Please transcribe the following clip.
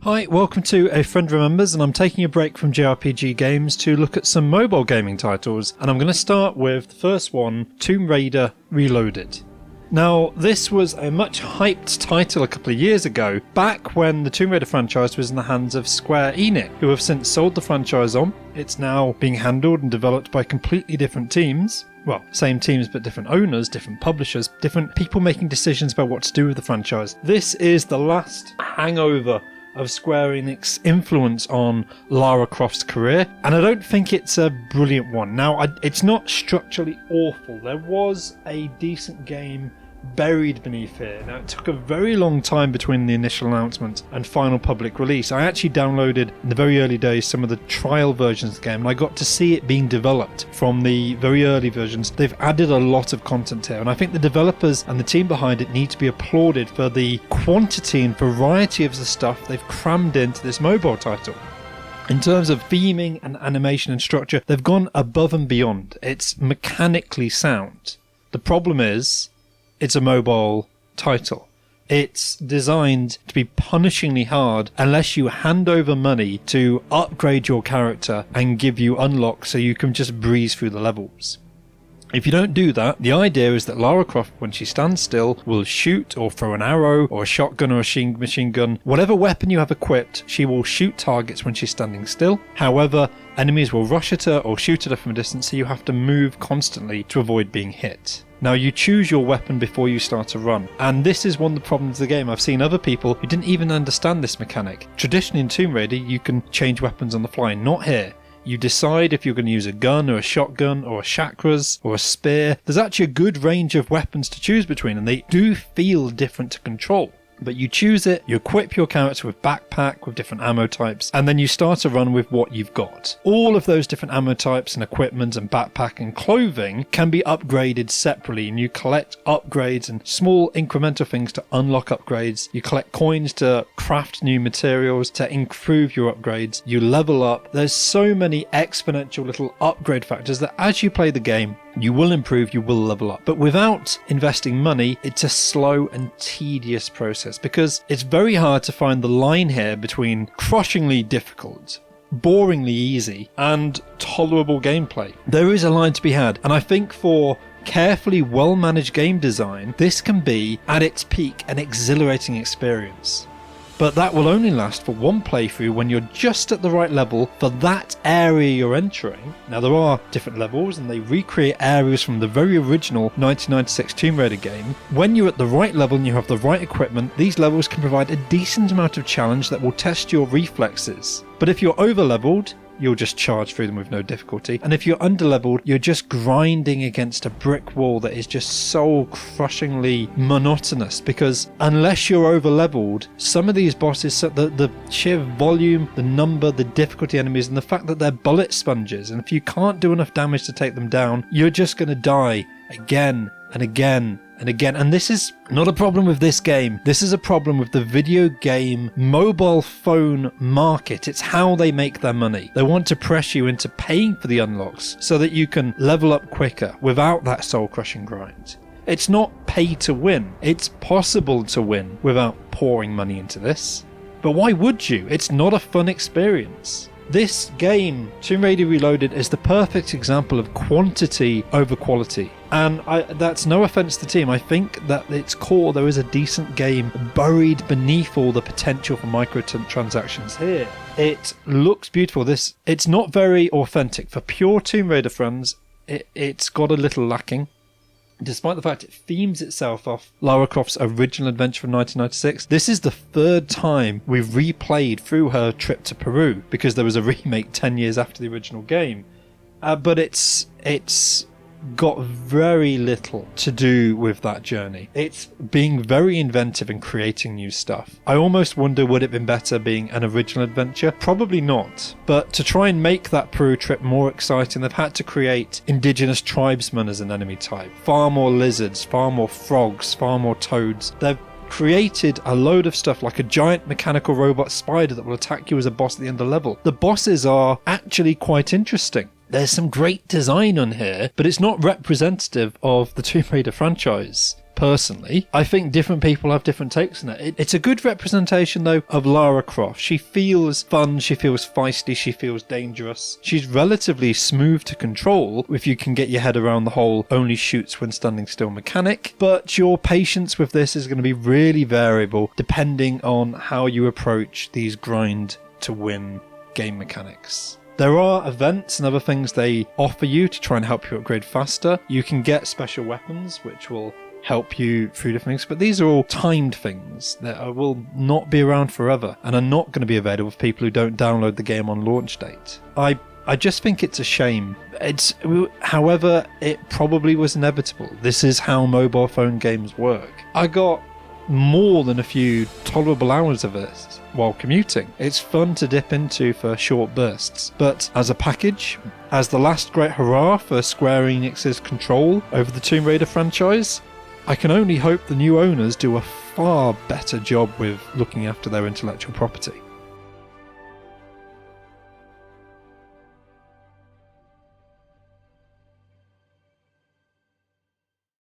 Hi, welcome to A Friend Remembers, and I'm taking a break from JRPG games to look at some mobile gaming titles, and I'm going to start with the first one, Tomb Raider Reloaded. Now, this was a much hyped title a couple of years ago, back when the Tomb Raider franchise was in the hands of Square Enix, who have since sold the franchise on. It's now being handled and developed by completely different teams. Well, same teams but different owners, different publishers, different people making decisions about what to do with the franchise. This is the last hangover of Square Enix's influence on Lara Croft's career, and I don't think it's a brilliant one. Now, it's not structurally awful. There was a decent game buried beneath here. Now, it took a very long time between the initial announcement and final public release. I actually downloaded in the very early days some of the trial versions of the game, and I got to see it being developed from the very early versions. They've added a lot of content here, and I think the developers and the team behind it need to be applauded for the quantity and variety of the stuff they've crammed into this mobile title. In terms of theming and animation and structure, they've gone above and beyond. It's mechanically sound. The problem is, it's a mobile title. It's designed to be punishingly hard unless you hand over money to upgrade your character and give you unlocks so you can just breeze through the levels. If you don't do that, the idea is that Lara Croft, when she stands still, will shoot or throw an arrow or a shotgun or a machine gun. Whatever weapon you have equipped, she will shoot targets when she's standing still. However, enemies will rush at her or shoot at her from a distance, so you have to move constantly to avoid being hit. Now, you choose your weapon before you start a run, and this is one of the problems of the game. I've seen other people who didn't even understand this mechanic. Traditionally in Tomb Raider, you can change weapons on the fly, not here. You decide if you're going to use a gun or a shotgun or a chakras or a spear. There's actually a good range of weapons to choose between, and they do feel different to control. But you choose it, you equip your character with backpack with different ammo types, and then you start a run with what you've got. All of those different ammo types and equipment and backpack and clothing can be upgraded separately, and you collect upgrades and small incremental things to unlock upgrades. You collect coins to craft new materials to improve your upgrades. You level up. There's so many exponential little upgrade factors that as you play the game, you will improve, you will level up. But without investing money, it's a slow and tedious process because it's very hard to find the line here between crushingly difficult, boringly easy, and tolerable gameplay. There is a line to be had, and I think for carefully well-managed game design, this can be, at its peak, an exhilarating experience. But that will only last for one playthrough when you're just at the right level for that area you're entering. Now, there are different levels and they recreate areas from the very original 1996 Tomb Raider game. When you're at the right level and you have the right equipment, these levels can provide a decent amount of challenge that will test your reflexes. But if you're over-leveled, you'll just charge through them with no difficulty. And if you're underleveled, you're just grinding against a brick wall that is just so crushingly monotonous, because unless you're overleveled, some of these bosses, the sheer volume, the number, the difficulty enemies, and the fact that they're bullet sponges, and if you can't do enough damage to take them down, you're just going to die again and again and again. And this is not a problem with this game. This is a problem with the video game mobile phone market. It's how they make their money. They want to press you into paying for the unlocks so that you can level up quicker without that soul-crushing grind. It's not pay to win. It's possible to win without pouring money into this. But why would you? It's not a fun experience. This game, Tomb Raider Reloaded, is the perfect example of quantity over quality. And that's no offense to the team. I think that at its core there is a decent game buried beneath all the potential for microtransactions here. It looks beautiful. It's not very authentic. For pure Tomb Raider fans, it's got a little lacking. Despite the fact it themes itself off Lara Croft's original adventure from 1996, this is the third time we've replayed through her trip to Peru, because there was a remake 10 years after the original game. But it's got very little to do with that journey. It's being very inventive and creating new stuff. I almost wonder, would it have been better being an original adventure? Probably not. But to try and make that Peru trip more exciting, they've had to create indigenous tribesmen as an enemy type. Far more lizards, far more frogs, far more toads. They've created a load of stuff like a giant mechanical robot spider that will attack you as a boss at the end of the level. The bosses are actually quite interesting. There's some great design on here, but it's not representative of the Tomb Raider franchise. personally. I think different people have different takes on it. It's a good representation, though, of Lara Croft. She feels fun, she feels feisty, she feels dangerous. She's relatively smooth to control if you can get your head around the whole only shoots when standing still mechanic, but your patience with this is going to be really variable depending on how you approach these grind to win game mechanics. There are events and other things they offer you to try and help you upgrade faster. You can get special weapons which will help you through different things, but these are all timed things that will not be around forever and are not going to be available for people who don't download the game on launch date. I just think it's a shame. However, it probably was inevitable. This is how mobile phone games work. I got more than a few tolerable hours of this while commuting. It's fun to dip into for short bursts, but as a package, as the last great hurrah for Square Enix's control over the Tomb Raider franchise, I can only hope the new owners do a far better job with looking after their intellectual property.